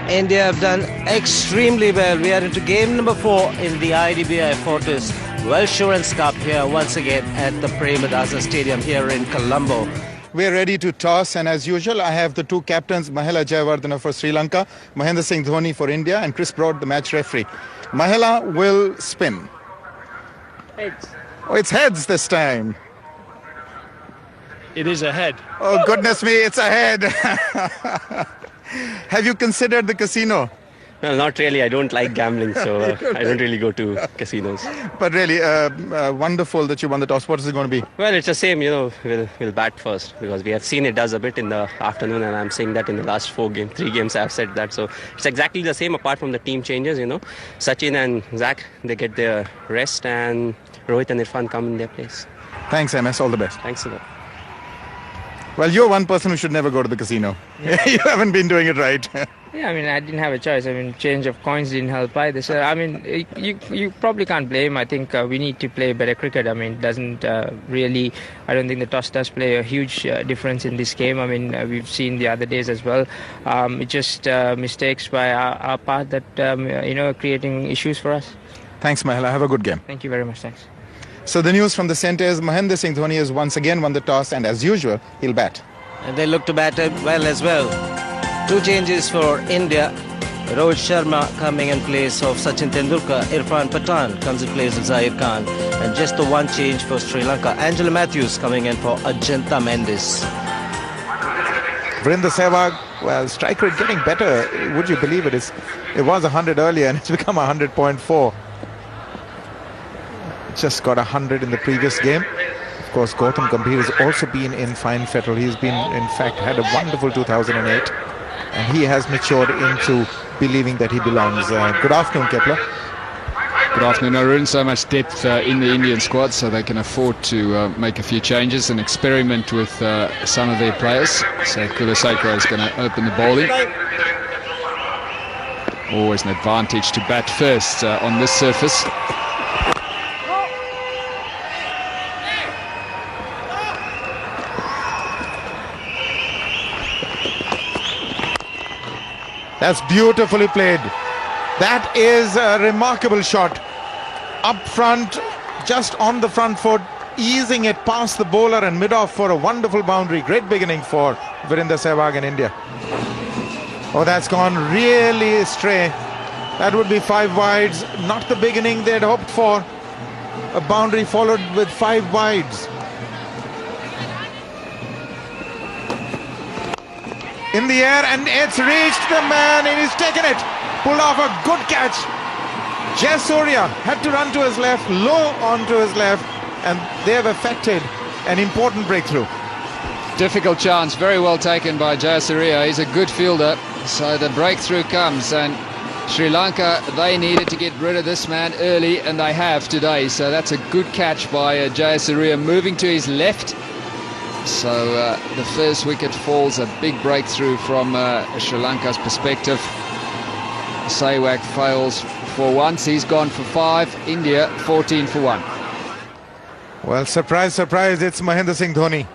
India have done extremely well. We are into game number 4 in the IDBI Fortis Welshurance Cup here once again at the Premadasa Stadium here in Colombo. We're ready to toss, and as usual, I have the two captains, Mahela Jayawardena for Sri Lanka, Mahendra Singh Dhoni for India, and Chris Broad, the match referee. Mahela will spin. Heads. Oh, it's heads this time. It is a head. Oh, goodness me, it's a head. Have you considered the casino? Well, not really. I don't like gambling, so I don't really go to casinos. But really, wonderful that you won the toss. What is it going to be? Well, it's the same, we'll bat first because we have seen it does a bit in the afternoon, and I'm saying that in the last 3 games I've said that. So it's exactly the same apart from the team changes, Sachin and Zach, they get their rest, and Rohit and Irfan come in their place. Thanks, MS. All the best. Thanks a lot. Well, you're one person who should never go to the casino. Yeah. You haven't been doing it right. Yeah, I didn't have a choice. Change of coins didn't help either. So, you probably can't blame. I think we need to play better cricket. It doesn't really... I don't think the toss does play a huge difference in this game. We've seen the other days as well. It's just mistakes by our part that, are creating issues for us. Thanks, Mahela. Have a good game. Thank you very much. Thanks. So the news from the centre is Mahendra Singh Dhoni has once again won the toss, and as usual, he'll bat. And they look to bat well as well. 2 changes for India. Rohit Sharma coming in place of Sachin Tendulkar. Irfan Pathan comes in place of Zahir Khan. And just the 1 change for Sri Lanka. Angela Matthews coming in for Ajanta Mendes. Virendra Sehwag, well, strike rate getting better. Would you believe it? It was 100 earlier and it's become 100.4. Just got 100 in the previous game. Of course, Gautam Gambhir has also been in fine fettle. He's been, in fact, had a wonderful 2008. And he has matured into believing that he belongs. Good afternoon, Kepler. Good afternoon, Arun. So much depth in the Indian squad, so they can afford to make a few changes and experiment with some of their players. So Kulaseko is going to open the bowling. Always an advantage to bat first on this surface. That's beautifully played. That is a remarkable shot. Up front, just on the front foot, easing it past the bowler and mid-off for a wonderful boundary. Great beginning for Virendra Sehwag in India. Oh, that's gone really astray. That would be 5 wides. Not the beginning they'd hoped for. A boundary followed with 5 wides. In the air, and it's reached the man, and he's taken it. Pulled off a good catch. Jayasuriya had to run to his left, low onto his left, and they have effected an important breakthrough. Difficult chance, very well taken by Jayasuriya. He's a good fielder, so the breakthrough comes, and Sri Lanka, they needed to get rid of this man early, and they have today. So that's a good catch by Jayasuriya, moving to his left. So the first wicket falls, a big breakthrough from Sri Lanka's perspective. Sehwag fails for once, he's gone for 5, India 14 for 1. Well, surprise, surprise, it's Mahendra Singh Dhoni.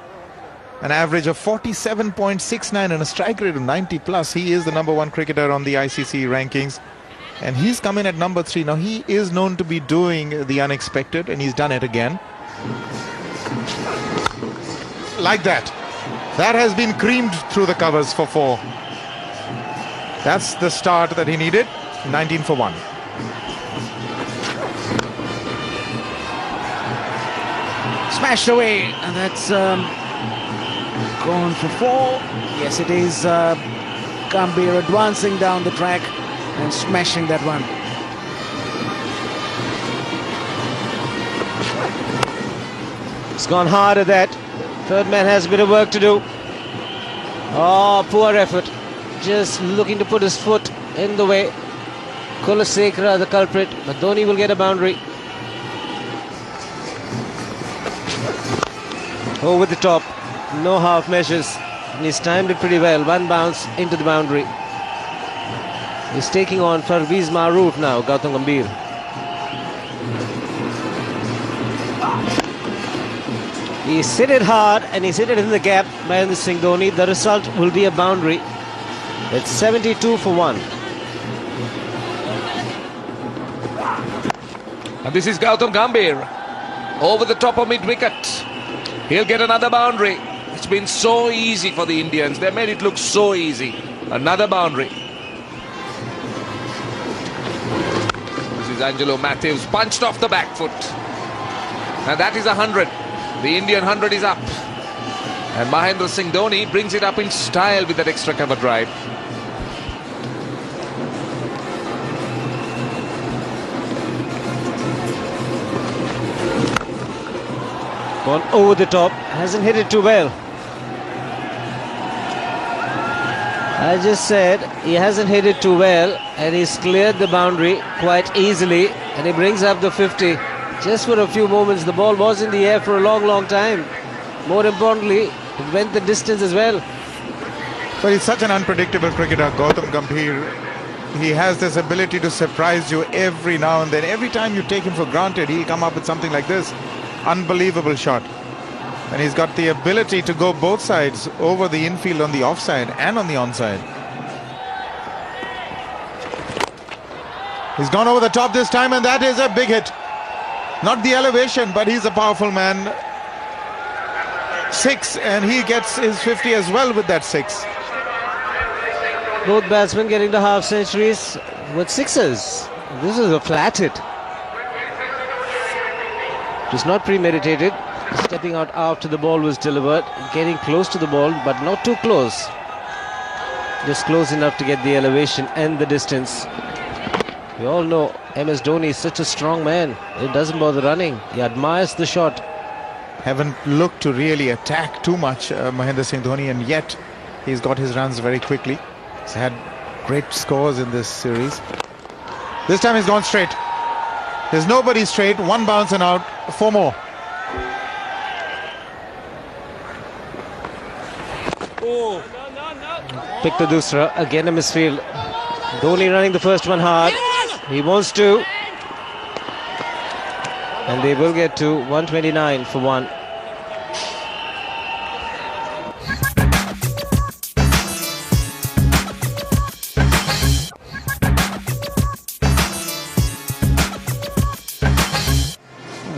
An average of 47.69 and a strike rate of 90 plus. He is the #1 cricketer on the ICC rankings. And he's come in at number 3. Now, he is known to be doing the unexpected, and he's done it again. Like that. That has been creamed through the covers for 4. That's the start that he needed. 19 for 1. Smashed away, and that's gone for 4. Yes, it is Gambhir advancing down the track and smashing that one. It's gone hard at that. Third man has a bit of work to do. Oh, poor effort. Just looking to put his foot in the way. Kulaseko the culprit, but Dhoni will get a boundary. Over the top, no half measures. And he's timed it pretty well. 1 bounce into the boundary. He's taking on Parvez Maroof now, Gautam Gambhir. He's hit it hard and he's hit it in the gap by Mahendra Singh Dhoni. The result will be a boundary. It's 72 for 1. And this is Gautam Gambhir over the top of mid-wicket. He'll get another boundary. It's been so easy for the Indians. They made it look so easy. Another boundary. This is Angelo Matthews, punched off the back foot. And that is 100. The Indian 100 is up. And Mahendra Singh Dhoni brings it up in style with that extra cover drive. Gone over the top, hasn't hit it too well. I just said he hasn't hit it too well, and he's cleared the boundary quite easily, and he brings up the 50. Just for a few moments, the ball was in the air for a long time. More importantly, it went the distance as well. But he's such an unpredictable cricketer, Gautam Gambhir. He has this ability to surprise you every now and then. Every time you take him for granted, he'll come up with something like this. Unbelievable shot. And he's got the ability to go both sides, over the infield on the offside and on the onside. He's gone over the top this time, and that is a big hit. Not the elevation, but he's a powerful man. 6, and he gets his 50 as well with that 6. Both batsmen getting the half centuries with sixes. This is a flat hit. It was not premeditated. Stepping out after the ball was delivered, getting close to the ball, but not too close. Just close enough to get the elevation and the distance. We all know MS Dhoni is such a strong man. He doesn't bother running. He admires the shot. Haven't looked to really attack too much, Mahendra Singh Dhoni, and yet he's got his runs very quickly. He's had great scores in this series. This time he's gone straight. There's nobody straight. 1 bounce and out. 4 more. Pick the dusra. Again a misfield. Dhoni running the first one hard. He wants to. And they will get to 129 for 1.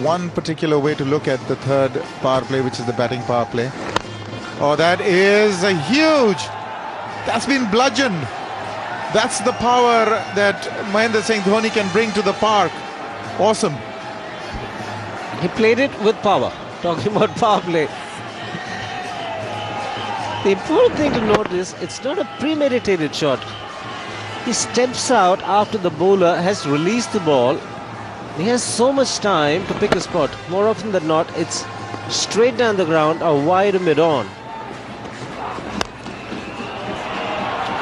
One particular way to look at the third power play, which is the batting power play. Oh, that is a huge. That's been bludgeoned. That's the power that Mahendra Singh Dhoni can bring to the park. Awesome. He played it with power. Talking about power play. The important thing to notice, it's not a premeditated shot. He steps out after the bowler has released the ball. He has so much time to pick a spot. More often than not, it's straight down the ground or wide mid-on.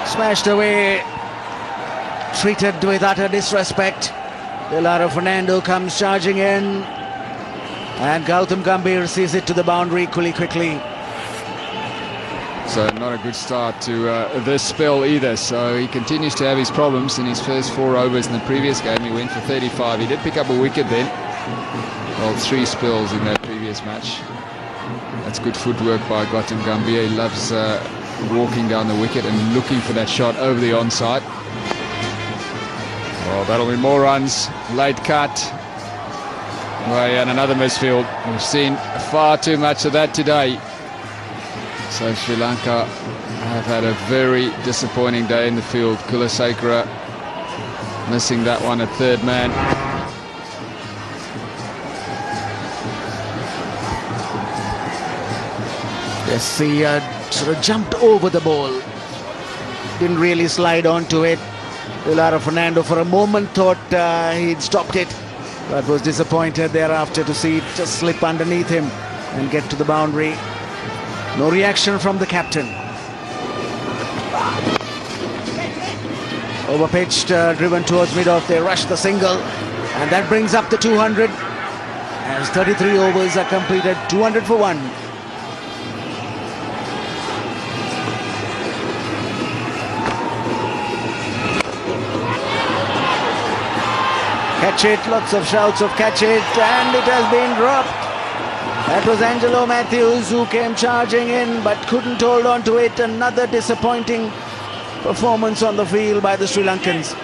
Smashed away, treated with utter disrespect. Lara Fernando comes charging in, and Gautam Gambhir sees it to the boundary equally quickly. So not a good start to this spell either. So he continues to have his problems. In his first 4 overs in the previous game, he went for 35. He did pick up a wicket then. Well, 3 spells in that previous match. That's good footwork by Gautam Gambhir. He loves walking down the wicket and looking for that shot over the onside. Well, that'll be more runs. Late cut. Well, and another misfield. We've seen far too much of that today. So Sri Lanka have had a very disappointing day in the field. Kulasekara missing that one at third man. Yes, he sort of jumped over the ball. Didn't really slide onto it. Lara Fernando for a moment thought he'd stopped it, but was disappointed thereafter to see it just slip underneath him and get to the boundary. No reaction from the captain. Overpitched, driven towards mid-off. They rush the single, and that brings up the 200. As 33 overs are completed, 200 for 1. Catch it, lots of shouts of catch it, and it has been dropped. That was Angelo Matthews who came charging in but couldn't hold on to it. Another disappointing performance on the field by the Sri Lankans.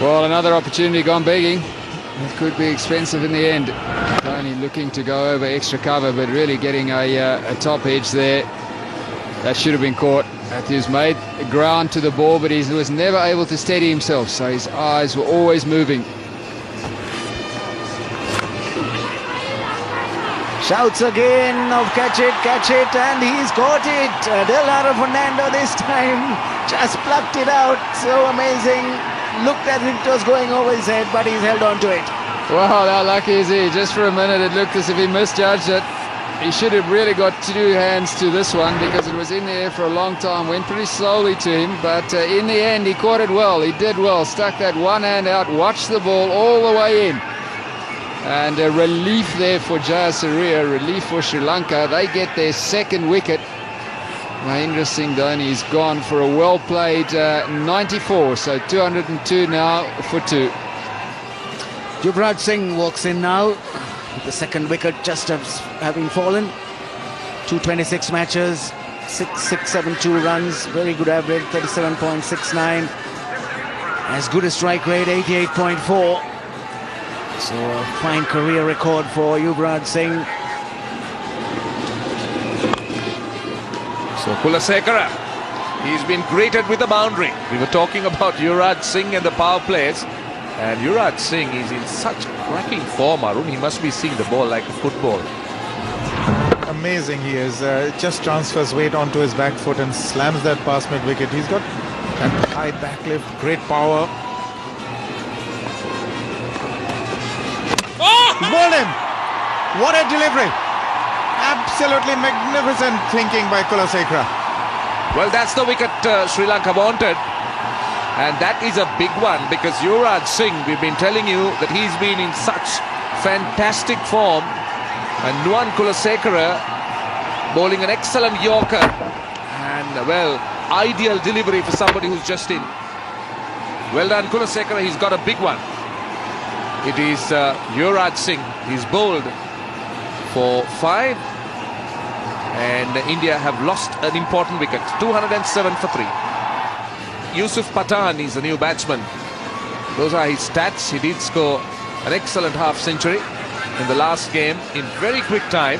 Well, another opportunity gone begging. It could be expensive in the end. Only looking to go over extra cover, but really getting a top edge there. That should have been caught. Matthews made ground to the ball, but he was never able to steady himself, so his eyes were always moving. Shouts again of catch it, and he's caught it. Del Fernando this time just plucked it out. So amazing. Looked as if it was going over his head, but he's held on to it. Wow, how lucky is he? Just for a minute it looked as if he misjudged it. He should have really got 2 hands to this one because it was in the air for a long time. Went pretty slowly to him, but in the end he caught it well. He did well. Stuck that one hand out, watched the ball all the way in. And a relief there for Jayasuriya, relief for Sri Lanka. They get their second wicket. Mahendra Singh Dhoni is gone for a well-played 94, so 202 now for 2. Yuvraj Singh walks in now. The second wicket just having fallen. 226 matches, 672 runs, very good average, 37.69. As good a strike rate, 88.4. So a fine career record for Yuvraj Singh. So Kulasekara, he's been greeted with a boundary. We were talking about Yuvraj Singh and the power plays. And Yuvraj Singh is in such cracking form, Arun. He must be seeing the ball like a football. Amazing he is. Just transfers weight onto his back foot and slams that past mid-wicket. He's got that high backlift, great power. He's bowled him. What a delivery. Absolutely magnificent thinking by Kulasekara. Well, that's the wicket Sri Lanka wanted. And that is a big one because Yuvraj Singh, we've been telling you that he's been in such fantastic form. And Nuwan Kulasekara bowling an excellent Yorker. And, well, ideal delivery for somebody who's just in. Well done, Kulasekara. He's got a big one. It is Yuvraj Singh. He's bowled for 5. And India have lost an important wicket. 207 for 3. Yusuf Pathan is the new batsman. Those are his stats. He did score an excellent half-century in the last game in very quick time.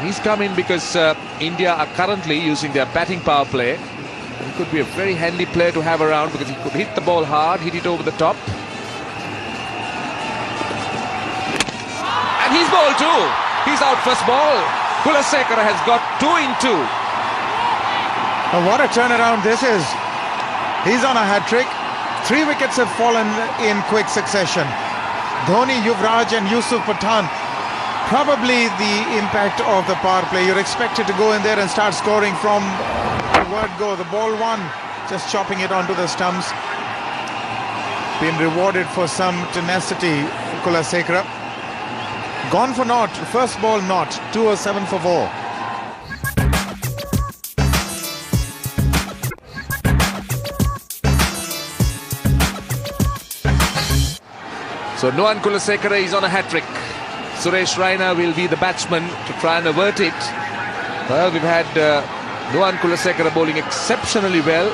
He's come in because India are currently using their batting power play. He could be a very handy player to have around because he could hit the ball hard, hit it over the top. And he's bowled too. He's out first ball. Kulasekara has got 2 in 2. And what a turnaround this is. He's on a hat-trick. 3 wickets have fallen in quick succession. Dhoni, Yuvraj and Yusuf Pathan. Probably the impact of the power play. You're expected to go in there and start scoring from the word go. The ball one, just chopping it onto the stumps. Been rewarded for some tenacity, Kulasekara. Gone for naught. First ball not. 207 for 4. So Nuwan Kulasekara is on a hat-trick. Suresh Raina will be the batsman to try and avert it. Well, we've had Nuwan Kulasekara bowling exceptionally well.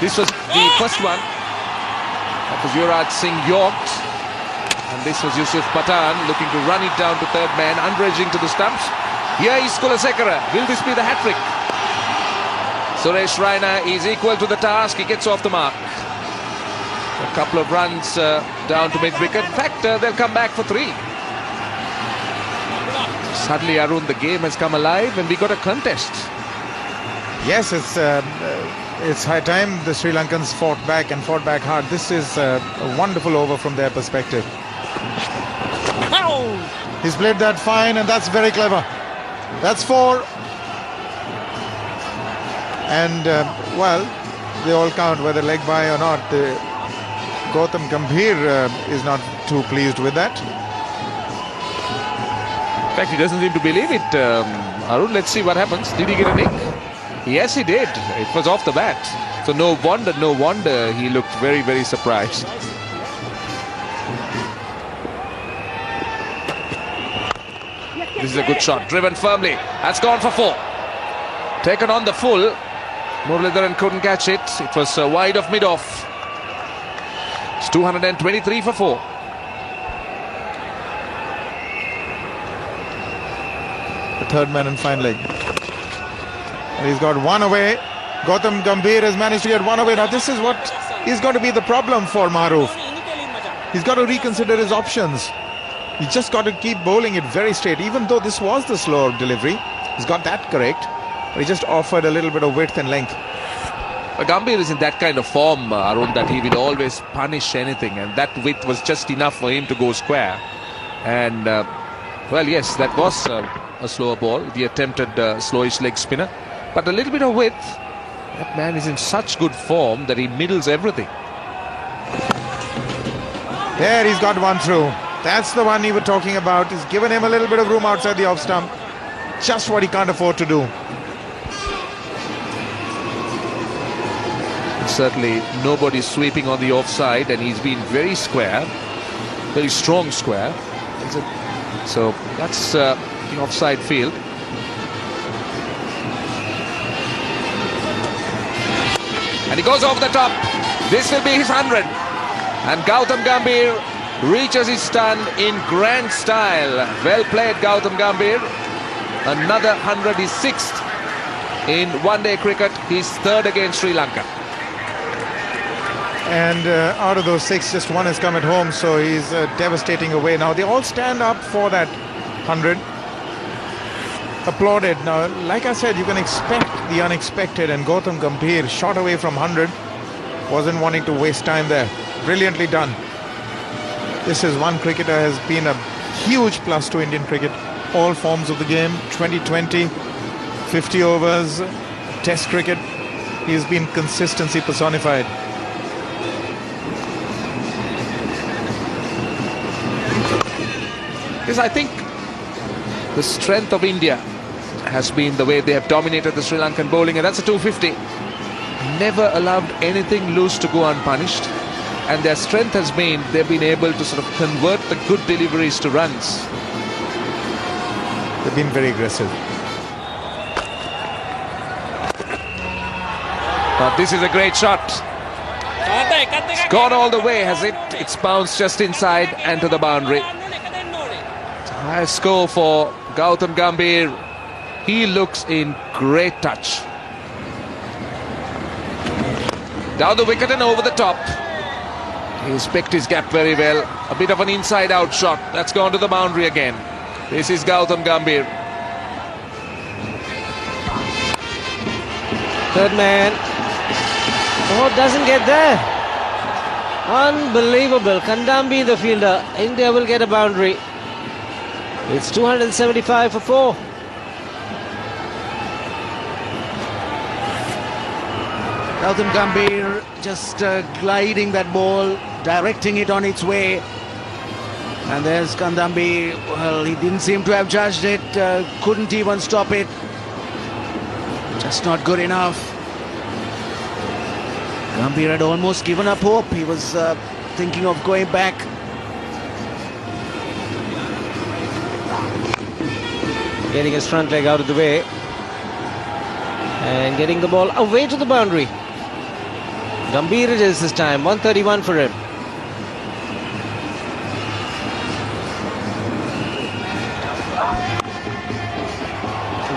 This was the first one. That was Yuvraj Singh yorked. And this was Yusuf Pathan looking to run it down to third man, under-edging to the stumps. Here is Kulasekara. Will this be the hat-trick? Suresh Raina is equal to the task. He gets off the mark. A couple of runs down to mid-wicket. In fact, they'll come back for 3. Suddenly, Arun, the game has come alive and we got a contest. Yes, it's high time the Sri Lankans fought back and fought back hard. This is a wonderful over from their perspective. He's played that fine and that's very clever. That's 4. And, well, they all count whether leg by or not. Gautam Gambhir is not too pleased with that. In fact, he doesn't seem to believe it. Arun, let's see what happens. Did he get a nick? Yes, he did. It was off the bat. So no wonder he looked very, very surprised. This is a good shot. Driven firmly. That's gone for 4. Taken on the full. Muralitharan couldn't catch it. It was wide of mid-off. It's 223 for 4. The third man in fine leg. And he's got one away. Gautam Gambhir has managed to get one away. Now this is what is going to be the problem for Maruf. He's got to reconsider his options. He's just got to keep bowling it very straight. Even though this was the slower delivery, he's got that correct. But he just offered a little bit of width and length. Gambhir is in that kind of form, Arun, that he will always punish anything, and that width was just enough for him to go square. And well, yes, that was a slower ball, the attempted slowish leg spinner, but a little bit of width. That man is in such good form that he middles everything. There, he's got one through. That's the one he was talking about. He's given him a little bit of room outside the off stump. Just what he can't afford to do. Certainly nobody sweeping on the offside, and he's been very square, very strong square. So that's the offside field. And he goes over the top. This will be his 100. And Gautam Gambhir reaches his stand in grand style. Well played, Gautam Gambhir. Another 100, his 6th in one-day cricket, his 3rd against Sri Lanka. And out of those 6, just 1 has come at home, so he's devastating away. Now they all stand up for that 100. Applauded. Now, like I said, you can expect the unexpected, and Gautam Gambhir shot away from 100. Wasn't wanting to waste time there. Brilliantly done. This is one cricketer has been a huge plus to Indian cricket. All forms of the game, 2020, 50 overs, test cricket. He's been consistency personified. Yes, I think the strength of India has been the way they have dominated the Sri Lankan bowling, and that's a 250. Never allowed anything loose to go unpunished, and their strength has been they've been able to sort of convert the good deliveries to runs. They've been very aggressive. But this is a great shot. It's gone all the way, has it? It's bounced just inside and to the boundary. High score for Gautam Gambhir. He looks in great touch. Down the wicket and over the top. He's picked his gap very well. A bit of an inside-out shot. That's gone to the boundary again. This is Gautam Gambhir. Third man. Oh, doesn't get there. Unbelievable. Kandambi, the fielder. India will get a boundary. It's 275 for 4. Gautam Gambhir just gliding that ball, directing it on its way. And there's Kandambi. Well, he didn't seem to have judged it, couldn't even stop it. Just not good enough. Gambhir had almost given up hope. He was thinking of going back. Getting his front leg out of the way. And getting the ball away to the boundary. Gambhir it is this time. 131 for him.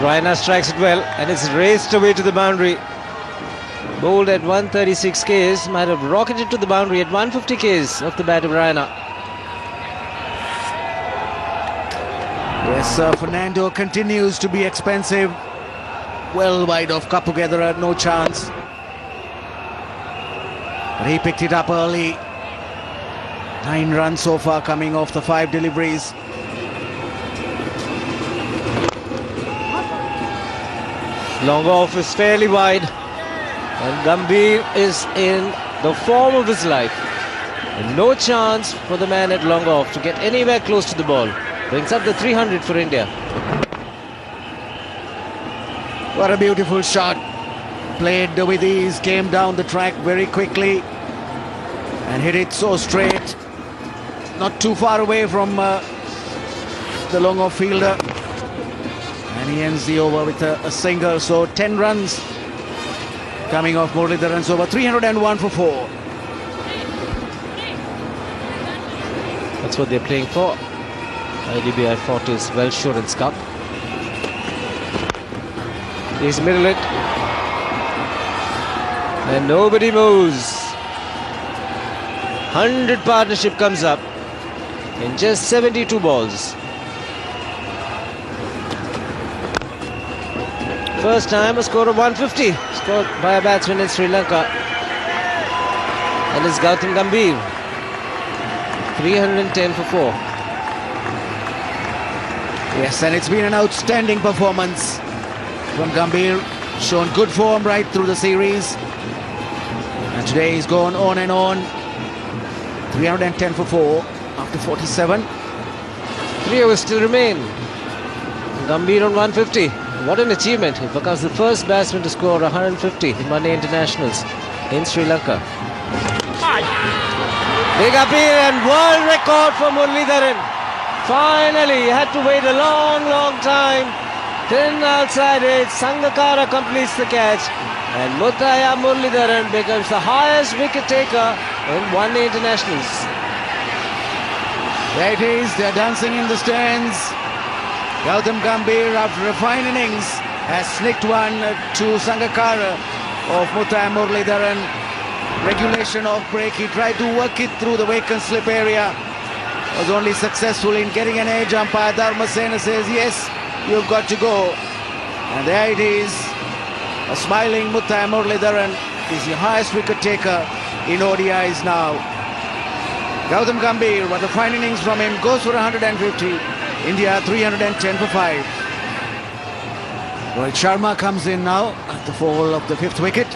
Raina strikes it well, and it's raced away to the boundary. Bowled at 136 Ks, might have rocketed to the boundary at 150 Ks off the bat of Raina. Yes, Fernando continues to be expensive. Well wide of Kapugedera, no chance. But he picked it up early. 9 runs so far coming off the 5 deliveries. Long off is fairly wide, and Gambhir is in the form of his life. And no chance for the man at long off to get anywhere close to the ball. Brings up the 300 for India. What a beautiful shot. Played with ease, came down the track very quickly and hit it so straight. Not too far away from the long off fielder. And he ends the over with a single. So 10 runs coming off Muralitharan's over. 301 for 4. That's what they're playing for. IDBI Fortis Welshurance Cup. He's middle it. And nobody moves. 100 partnership comes up in just 72 balls. First time a score of 150 scored by a batsman in Sri Lanka. And it's Gautam Gambhir. 310 for 4. Yes, and it's been an outstanding performance from Gambhir. Shown good form right through the series. And today he's gone on and on. 310 for 4 after 47. 3 overs still remain. Gambhir on 150. What an achievement. He becomes the first batsman to score 150 in one-day internationals in Sri Lanka. Big appeal and world record for Muralitharan. Finally, he had to wait a long time. Thin outside edge, Sangakkara completes the catch. And Muthaiya Muralitharan becomes the highest wicket taker in one-day internationals. There it is, they're dancing in the stands. Gautam Gambhir, after a fine innings, has snicked one to Sangakkara of Muthaiya Muralitharan. Regulation off break, he tried to work it through the vacant slip area. Was only successful in getting an edge. Umpire Dharmasena says, yes, you've got to go. And there it is. A smiling Muthaiya Muralitharan is the highest wicket taker in ODIs now. Gautam Gambhir, what a fine innings from him, goes for 150. India 310 for 5. Rohit Sharma comes in now at the fall of the 5th wicket.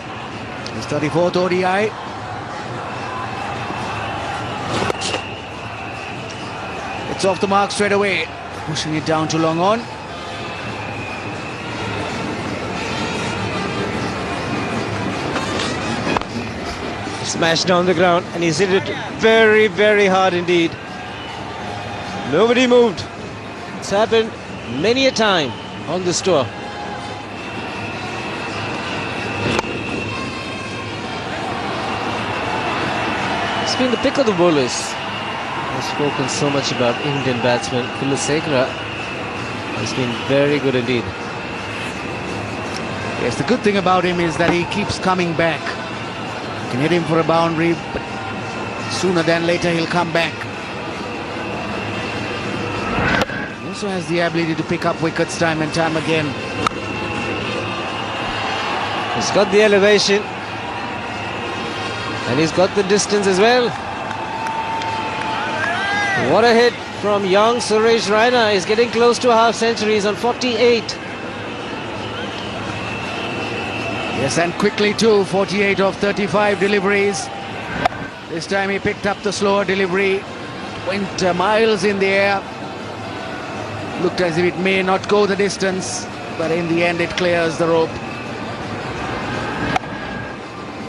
His 34th ODI. It's off the mark straight away, pushing it down to long on. Smashed down the ground and he's hit it very hard indeed. Nobody moved. It's happened many a time on this tour. It's been the pick of the bowlers. I've spoken so much about Indian batsman Kulasekara. He's been very good indeed. Yes, the good thing about him is that he keeps coming back. You can hit him for a boundary, but sooner than later he'll come back. He also has the ability to pick up wickets time and time again. He's got the elevation and he's got the distance as well. What a hit from young Suresh Raina. He's getting close to a half century. He's on 48. Yes, and quickly too, 48 of 35 deliveries. This time he picked up the slower delivery, went miles in the air. Looked as if it may not go the distance, but in the end it clears the rope.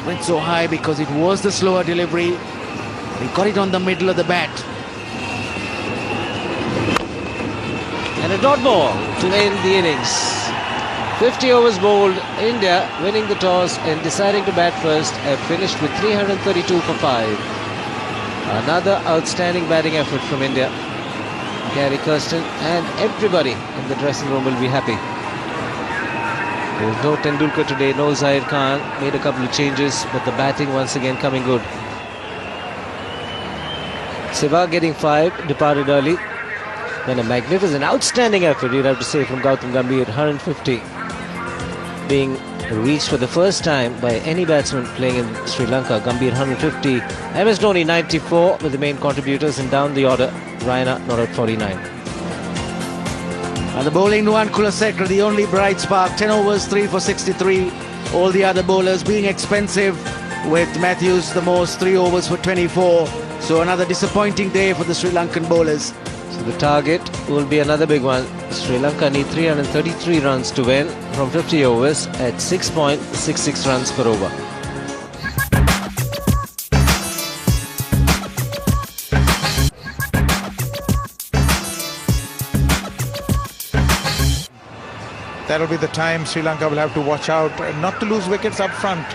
Went so high because it was the slower delivery. He got it on the middle of the bat. And a dot ball to end the innings. 50 overs bowled. India winning the toss and deciding to bat first have finished with 332 for 5. Another outstanding batting effort from India. Gary Kirsten and everybody in the dressing room will be happy. There's no Tendulkar today, no Zahir Khan. Made a couple of changes, but the batting once again coming good. Sehwag getting 5, departed early. Then a magnificent, outstanding effort, you'd have to say, from Gautam Gambhir, 150. Being reached for the first time by any batsman playing in Sri Lanka. Gambhir 150, MS Dhoni 94 with the main contributors, and down the order, Raina not at 49. And the bowling Nuwan Kulasekara, the only bright spark, 10 overs, 3 for 63. All the other bowlers being expensive, with Matthews the most, 3 overs for 24. So another disappointing day for the Sri Lankan bowlers. So the target will be another big one. Sri Lanka need 333 runs to win from 50 overs at 6.66 runs per over. That'll be the time Sri Lanka will have to watch out not to lose wickets up front.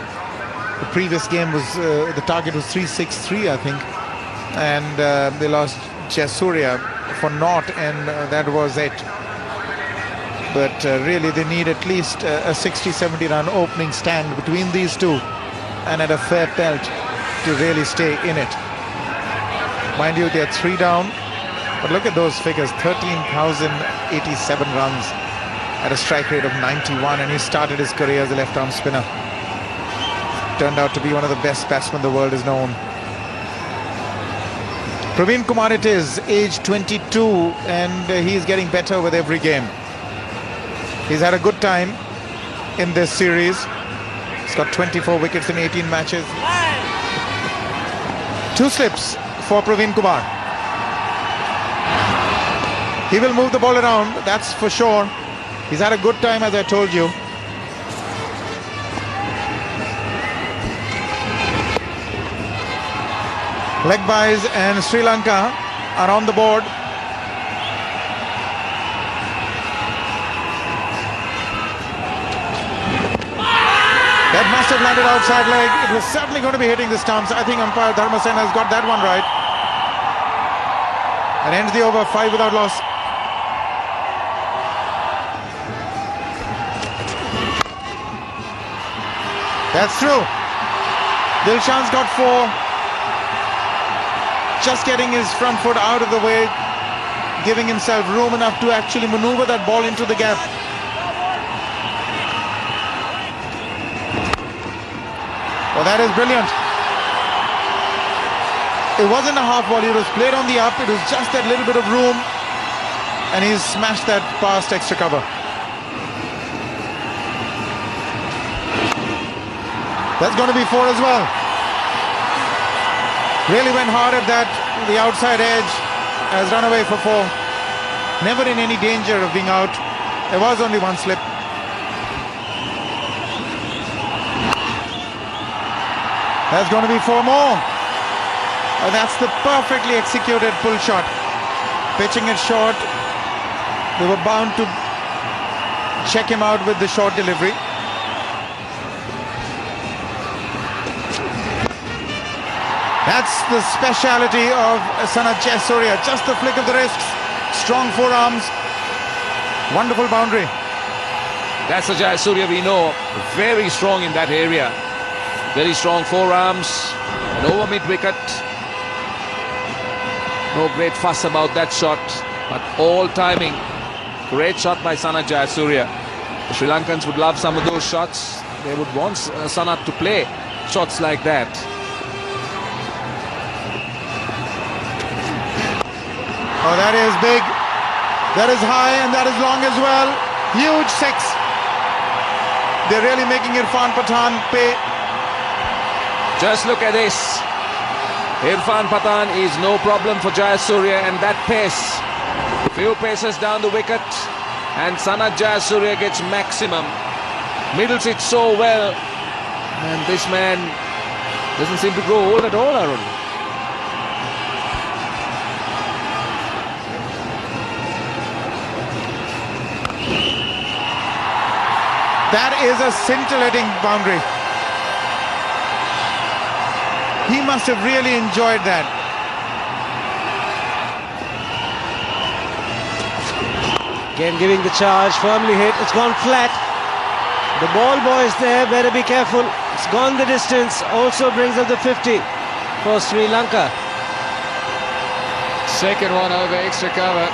The previous game was, the target was 363, I think. And they lost Jayasuriya for naught, and that was it. But really they need at least a 60-70 run opening stand between these two and at a fair pelt to really stay in it. Mind you, they're 3 down, but look at those figures: 13,087 runs at a strike rate of 91, and he started his career as a left-arm spinner. Turned out to be one of the best batsmen the world has known. Praveen Kumar it is, age 22, and he's getting better with every game. He's had a good time in this series. He's got 24 wickets in 18 matches. 2 slips for Praveen Kumar. He will move the ball around, that's for sure. He's had a good time, as I told you. Leg byes, and Sri Lanka are on the board. That must have landed outside leg. It was certainly going to be hitting the stumps. I think umpire Dharmasen has got that one right. And ends the over 5 without loss. That's true. Dilshan's got 4. Just getting his front foot out of the way, giving himself room enough to actually maneuver that ball into the gap. Oh, that is brilliant. It wasn't a half volley, it was played on the up, it was just that little bit of room, and he's smashed that past extra cover. That's going to be 4 as well. Really went hard at that, the outside edge, has run away for 4. Never in any danger of being out. There was only 1 slip. There's going to be 4 more. And that's the perfectly executed pull shot. Pitching it short. They were bound to check him out with the short delivery. That's the speciality of Sanat Jayasuriya. Just the flick of the wrists, strong forearms, wonderful boundary. That's the Jayasuriya we know, very strong in that area. Very strong forearms, and over mid-wicket. No great fuss about that shot, but all timing. Great shot by Sanat Jayasuriya. The Sri Lankans would love some of those shots. They would want Sanat to play shots like that. Oh, that is big, that is high, and that is long as well. Huge 6. They're really making Irfan Pathan pay. Just look at this. Irfan Pathan is no problem for Jayasuriya, and that pace. Few paces down the wicket, and Sanat Jayasuriya gets maximum. Middles it so well, and this man doesn't seem to grow old at all, Arun. That is a scintillating boundary. He must have really enjoyed that. Again giving the charge, firmly hit, it's gone flat. The ball boys there, better be careful. It's gone the distance, also brings up the 50 for Sri Lanka. Second one over extra cover.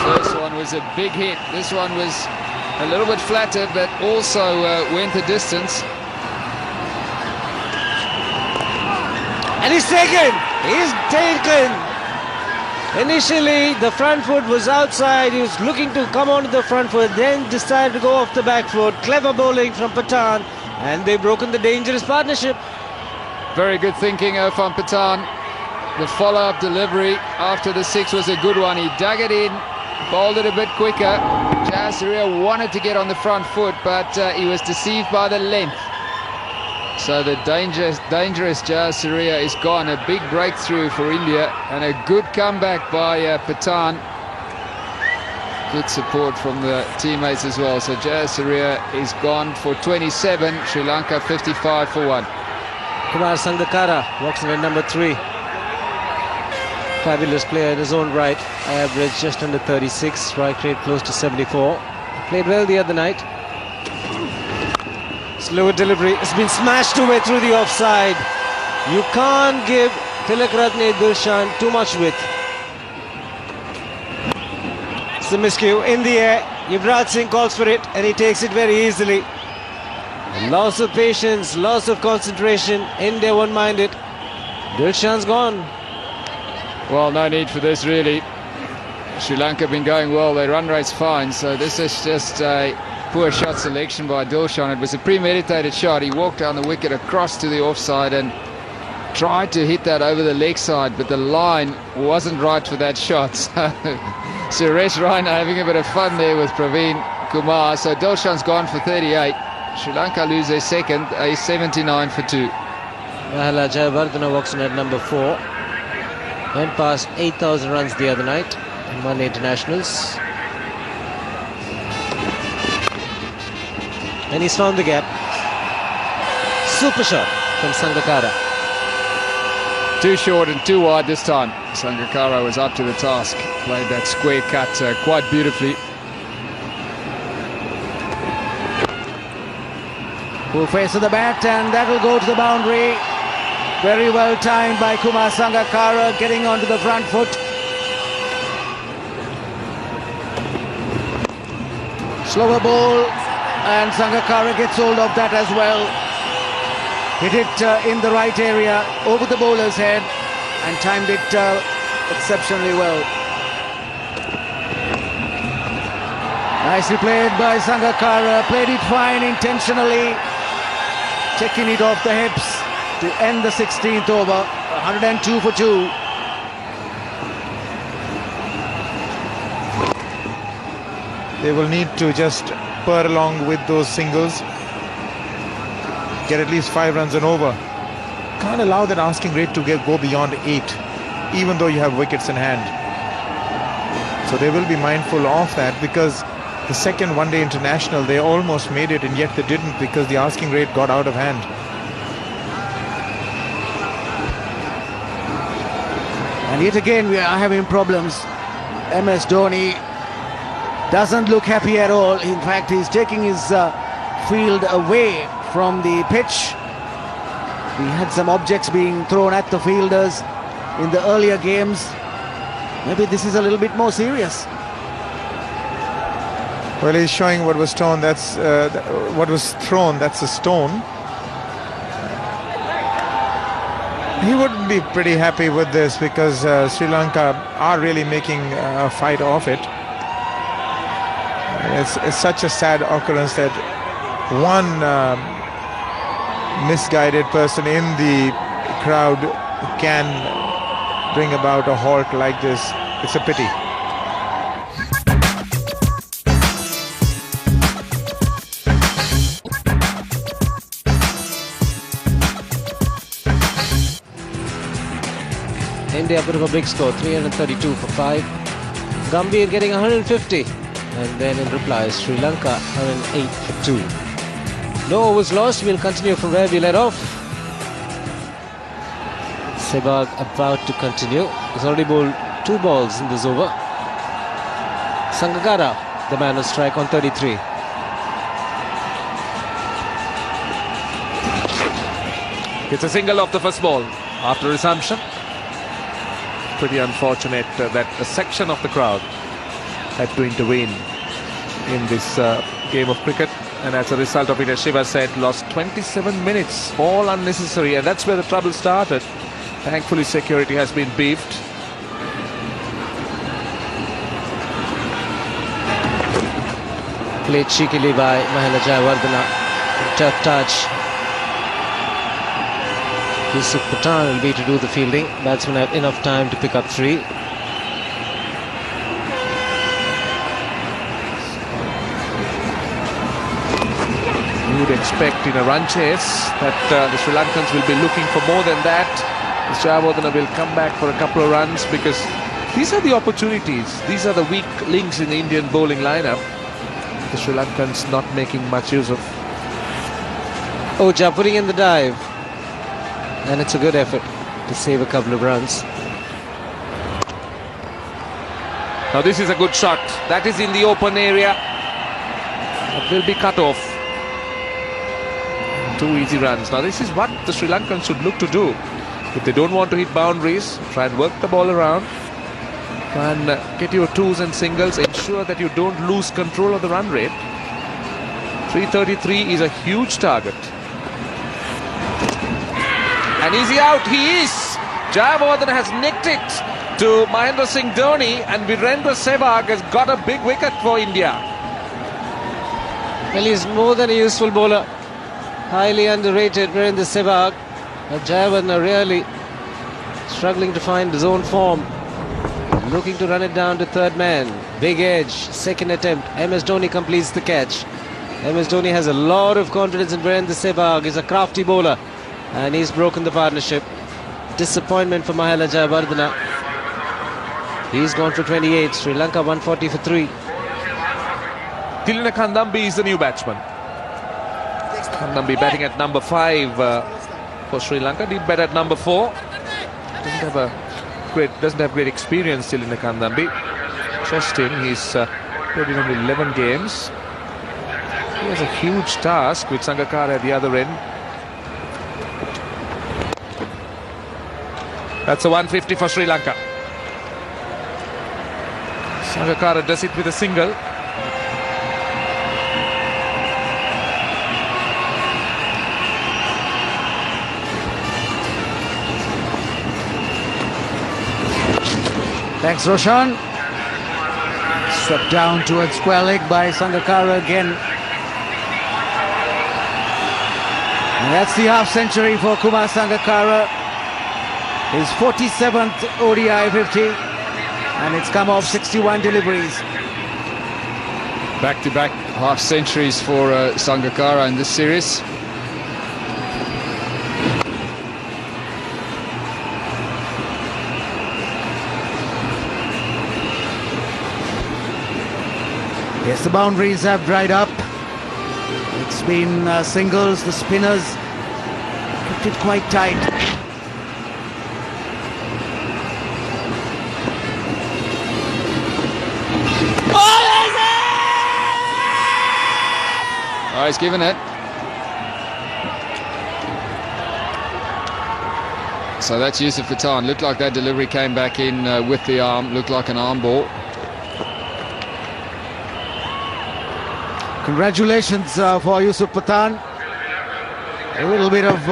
First one was a big hit. This one was a little bit flatter, but also went the distance. And he's taken! He's taken! Initially, the front foot was outside. He was looking to come onto the front foot, then decided to go off the back foot. Clever bowling from Pathan, and they've broken the dangerous partnership. Very good thinking, Irfan Pathan. The follow-up delivery after the 6 was a good one. He dug it in, bowled it a bit quicker. Jayasuriya wanted to get on the front foot, but he was deceived by the length. So the dangerous Jayasuriya is gone. A big breakthrough for India, and a good comeback by Pathan. Good support from the teammates as well. So Jayasuriya is gone for 27, Sri Lanka 55 for 1. Kumar Sangakkara walks in at number 3. Fabulous player in his own right. Average just under 36, strike rate close to 74. Played well the other night. Slower delivery. It's been smashed away through the offside. You can't give Tilakratne Dilshan too much width. It's a miscue in the air. Yuvraj Singh calls for it and he takes it very easily. Loss of patience, loss of concentration. India won't mind it. Dilshan's gone. Well, no need for this really. Sri Lanka have been going well, their run rate's fine, so this is just a poor shot selection by Dilshan. It was a premeditated shot. He walked down the wicket across to the offside and tried to hit that over the leg side, but the line wasn't right for that shot. So Suresh Raina having a bit of fun there with Praveen, Kumar. So Dilshan's gone for 38. Sri Lanka lose their second, a 79 for 2. Mahela Jayawardene walks in at number 4. Went past 8,000 runs the other night in 1 internationals. And he's found the gap. Super shot from Sangakkara. Too short and too wide this time. Sangakkara was up to the task. Played that square cut quite beautifully. Full face of the bat, and that will go to the boundary. Very well timed by Kumar Sangakkara, getting onto the front foot. Slower ball, and Sangakkara gets hold of that as well. Hit it in the right area, over the bowler's head, and timed it exceptionally well. Nicely played by Sangakkara, played it fine intentionally, taking it off the hips to end the 16th over, 102 for 2. They will need to just purr along with those singles, get at least 5 runs and over. Can't allow that asking rate to go beyond 8, even though you have wickets in hand. So they will be mindful of that, because the second one-day international, they almost made it, and yet they didn't, because the asking rate got out of hand. And yet again we are having problems. MS Dhoni doesn't look happy at all. In fact, he's taking his field away from the pitch. We had some objects being thrown at the fielders in the earlier games. Maybe this is a little bit more serious. Well, he's showing what was thrown. That's what was thrown. That's a stone. He wouldn't be pretty happy with this, because Sri Lanka are really making a fight of it. It's such a sad occurrence that one misguided person in the crowd can bring about a halt like this. It's a pity. India put up a big score, 332 for 5. Gambhir getting 150. And then in reply, Sri Lanka 108 for 2. No overs lost. We'll continue from where we let off. Sehwag about to continue. He's already bowled 2 balls in this over. Sangakkara, the man on strike on 33. It's a single off the first ball after resumption. Pretty unfortunate that a section of the crowd had to intervene in this game of cricket, and as a result of it, as Shiva said, lost 27 minutes, all unnecessary, and that's where the trouble started. Thankfully, security has been beefed. Played cheekily by Mahendra Jayawardene. Tough touch. Irfan Pathan will be to do the fielding. Batsmen have enough time to pick up 3. You would expect in a run chase that the Sri Lankans will be looking for more than that. Jayawardene will come back for a couple of runs, because these are the opportunities. These are the weak links in the Indian bowling lineup. The Sri Lankans not making much use of. Ojha putting in the dive. and it's a good effort to save a couple of runs. Now this is a good shot. That is in the open area. It will be cut off. 2 easy runs. Now this is what the Sri Lankans should look to do. If they don't want to hit boundaries, try and work the ball around. Try and get your twos and singles. Ensure that you don't lose control of the run rate. 333 is a huge target. And is he out? He is! Jayawardene has nicked it to Mahendra Singh Dhoni, and Virendra Sehwag has got a big wicket for India. Well, he's more than a useful bowler. Highly underrated, Virendra Sehwag. Jayawardene really struggling to find his own form. Looking to run it down to third man. Big edge, second attempt. MS Dhoni completes the catch. MS Dhoni has a lot of confidence in Virendra Sehwag. He's a crafty bowler, and he's broken the partnership. Disappointment for Mahela Jayawardene. He's gone for 28. Sri Lanka 140 for 3. Tilina Kandambi is the new batsman. Kandambi batting at number 5 for Sri Lanka. Did bat at number 4. Doesn't have great experience still in the Kandambi. Interesting, he's played in only 11 games. He has a huge task with Sangakkara at the other end. That's a 150 for Sri Lanka. Sangakkara does it with a single. Thanks, Roshan. Swept down towards square leg by Sangakkara again. And that's the half century for Kumar Sangakkara. His 47th ODI 50, and it's come off 61 deliveries. Back-to-back half centuries for Sangakkara in this series. Yes, the boundaries have dried up. It's been singles, the spinners kept it quite tight. Oh, he's given it. So that's Irfan Pathan. Looked like that delivery came back in with the arm. Looked like an arm ball. Congratulations for Irfan Pathan. A little bit of...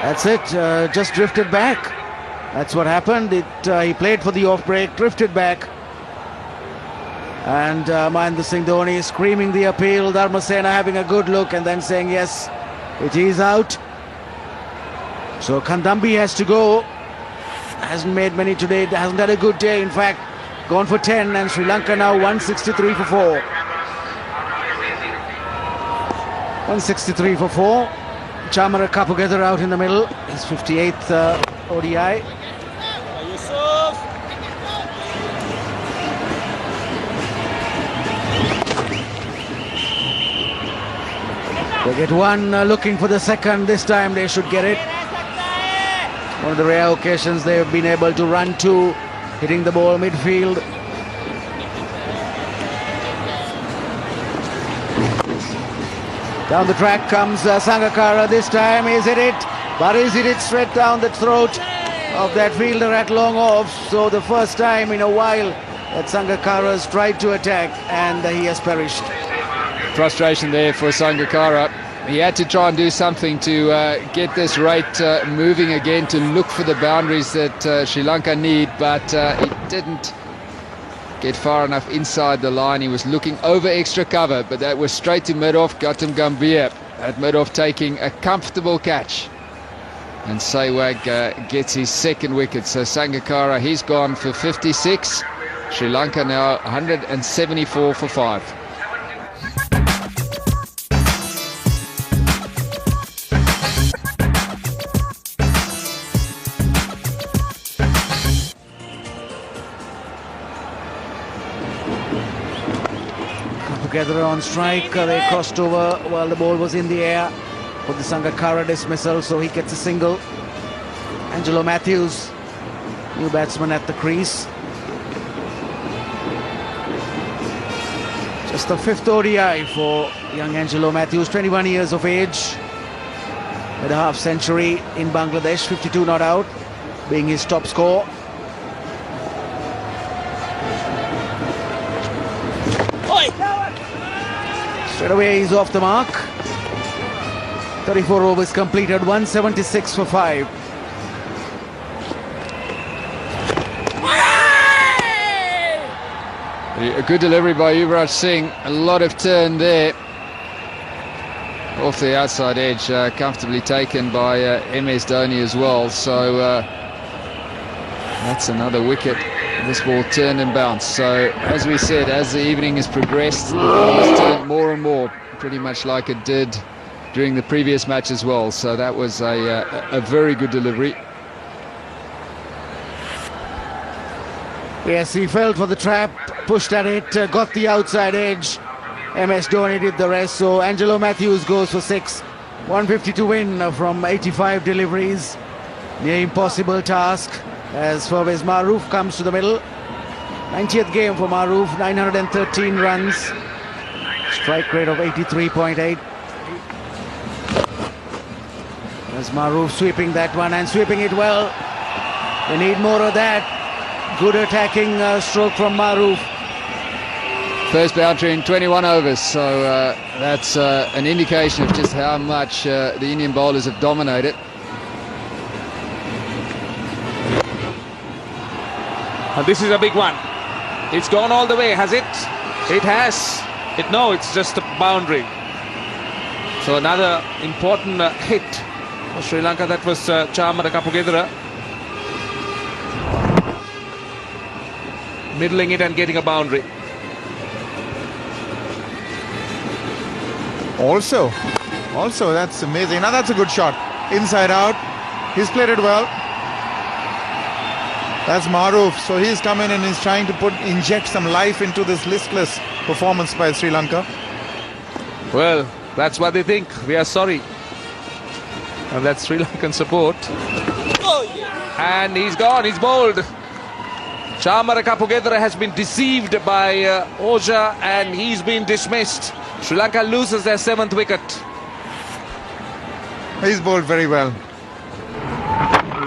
that's it, just drifted back. That's what happened. He played for the off break, drifted back. And Mahendra Singh Dhoni screaming the appeal. Dharmasena having a good look and then saying, yes, it is out. So Kandambi has to go. Hasn't made many today, hasn't had a good day, in fact. Gone for 10, and Sri Lanka now 163 for 4. 163 for 4. Chamara Kapugedar out in the middle. His 58th ODI. They get one, looking for the second. This time they should get it. One of the rare occasions they have been able to run to, hitting the ball midfield. Down the track comes Sangakkara. This time he's hit it, but he's hit it straight down the throat of that fielder at long off. So the first time in a while that Sangakkara's tried to attack, and he has perished. Frustration there for Sangakkara. He had to try and do something to get this rate moving again, to look for the boundaries that Sri Lanka need, but he didn't get far enough inside the line. He was looking over extra cover, but that was straight to mid-off. Gautam Gambhir at mid-off taking a comfortable catch, and Sehwag gets his second wicket. So Sangakkara, he's gone for 56. Sri Lanka now 174 for 5. Together on strike, they crossed over while the ball was in the air. for the Sangakkara dismissal, so he gets a single. Angelo Matthews, new batsman at the crease. Just the 5th ODI for young Angelo Matthews, 21 years of age. With a half century in Bangladesh, 52 not out, being his top score. Straight away he's off the mark. 34 overs completed, 176 for 5. A good delivery by Yuvraj Singh, a lot of turn there. Off the outside edge, comfortably taken by MS Dhoni as well. So that's another wicket. This ball turned and bounced. So as we said, as the evening has progressed, the ball has turned more and more, pretty much like it did during the previous match as well. So that was a very good delivery. Yes, he fell for the trap, pushed at it, got the outside edge. MS Dhoni did the rest, so Angelo Matthews goes for 6. 150 to win from 85 deliveries. Near impossible task as Pervez Maroof comes to the middle. 90th game for Maroof, 913 runs. Strike rate of 83.8. As Maroof sweeping that one and sweeping it well. They need more of that. Good attacking stroke from Maroof. First boundary in 21 overs, so that's an indication of just how much the Indian bowlers have dominated. And this is a big one. It's gone all the way, has it? It has. No, it's just a boundary. So another important hit for Sri Lanka. That was Chamara Kapugedera. Middling it and getting a boundary. Also, that's amazing. Now that's a good shot. Inside out. He's played it well. That's Maroof. So he's come in and he's trying to inject some life into this listless performance by Sri Lanka. Well, that's what they think. We are sorry. And that's Sri Lankan support. And he's gone. He's bowled. Chamara Kapugedera has been deceived by Ojha and he's been dismissed. Sri Lanka loses their 7th wicket. He's bowled very well.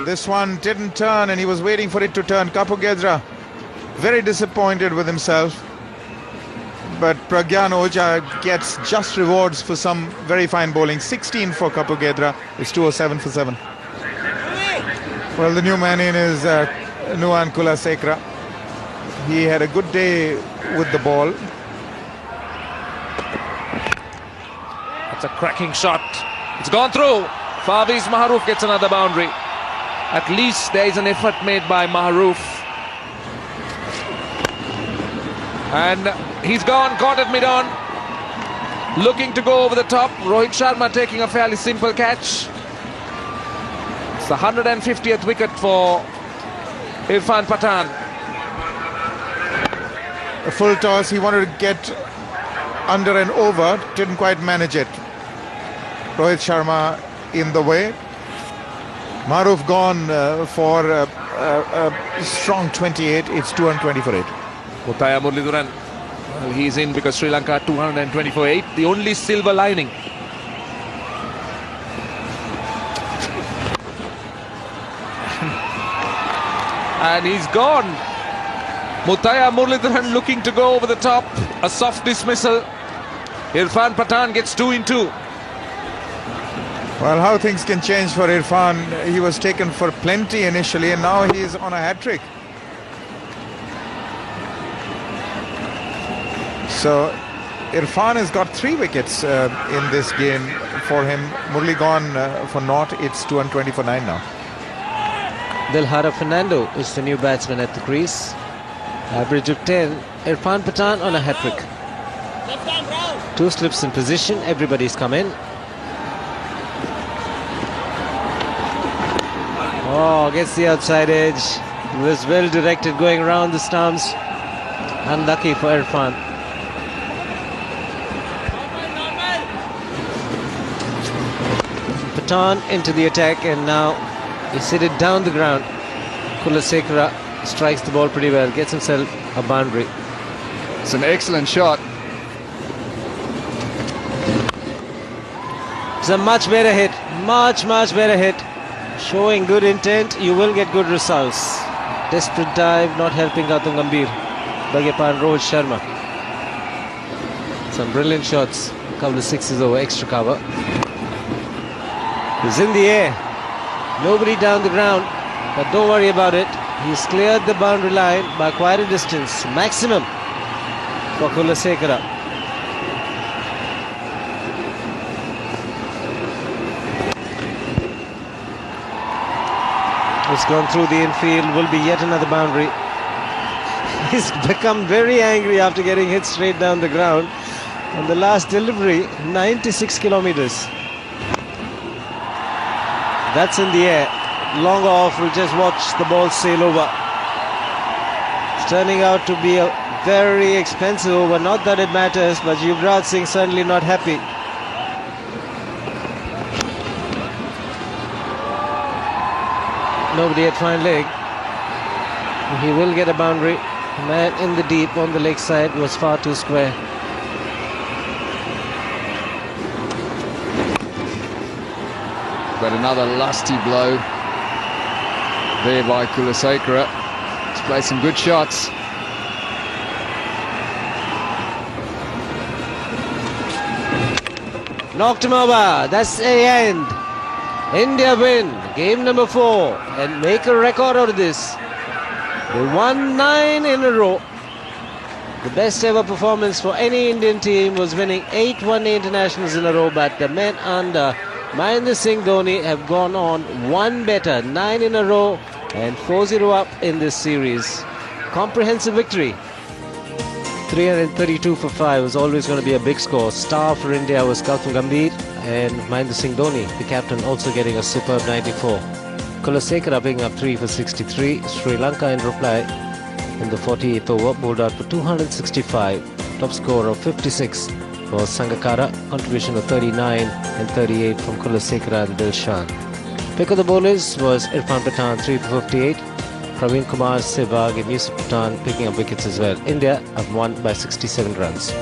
This one didn't turn and he was waiting for it to turn. Kapugedera very disappointed with himself. But Pragyan Ojha gets just rewards for some very fine bowling. 16 for Kapugedera. It's 207 for 7. Well, the new man in is Nuwan Kulasekara. He had a good day with the ball. That's a cracking shot. It's gone through. Pervez Maroof gets another boundary. At least there is an effort made by Maroof. And he's gone, caught at mid-on. Looking to go over the top. Rohit Sharma taking a fairly simple catch. It's the 150th wicket for Irfan Pathan. A full toss. He wanted to get under and over. Didn't quite manage it. Rohit Sharma in the way. Maroof gone for a strong 28. It's 220 for 8. Mutaya Muralitharan. Well, he's in because Sri Lanka 220 for 8. The only silver lining. And he's gone. Mutaya Muralitharan looking to go over the top. A soft dismissal. Irfan Pathan gets 2 in 2. Well, how things can change for Irfan. He was taken for plenty initially and now he's on a hat-trick. So Irfan has got 3 wickets in this game for him. Murli gone for naught. It's 220 for 9 now. Dilhara Fernando is the new batsman at the crease. Average of 10. Irfan Pathan on a hat-trick. 2 slips in position. Everybody's come in. Oh, gets the outside edge. It was well directed going around the stumps. Unlucky for Irfan. Pathan into the attack, and now he's hit it down the ground. Kulasekara strikes the ball pretty well, gets himself a boundary. It's an excellent shot. It's a much better hit, much better hit. Showing good intent, you will get good results. Desperate dive, not helping Gautam Gambhir. Pragyan, Rohit Sharma. Some brilliant shots. A couple of sixes over extra cover. He's in the air. Nobody down the ground, but don't worry about it. He's cleared the boundary line by quite a distance. Maximum for Kulasekara. It's gone through the infield, will be yet another boundary. He's become very angry after getting hit straight down the ground. On the last delivery, 96 kilometers. That's in the air. Long off, we'll just watch the ball sail over. It's turning out to be a very expensive over. Not that it matters, but Yuvraj Singh certainly not happy. Nobody at fine leg. He will get a boundary. The man in the deep on the leg side was far too square. But another lusty blow there by Kulasekara. He's played some good shots. Knocked him over. That's the end. India win game number 4 and make a record out of this. They won 9 in a row. The best ever performance for any Indian team was winning 8 one-day internationals in a row, but the men under Mahendra Singh Dhoni have gone on one better, 9 in a row and 4-0 up in this series. Comprehensive victory. 332 for 5 was always going to be a big score. Star for India was Gautam Gambhir, and Mahendra Singh Dhoni, the captain, also getting a superb 94. Kulasekara picking up 3 for 63. Sri Lanka in reply in the 48th over bowled out for 265. Top score of 56 for Sangakkara. Contribution of 39 and 38 from Kulasekara and Dilshan. Pick of the bowlers was Irfan Pathan, 3 for 58. Praveen, Kumar, Sehwag and Irfan Pathan picking up wickets as well. India have won by 67 runs.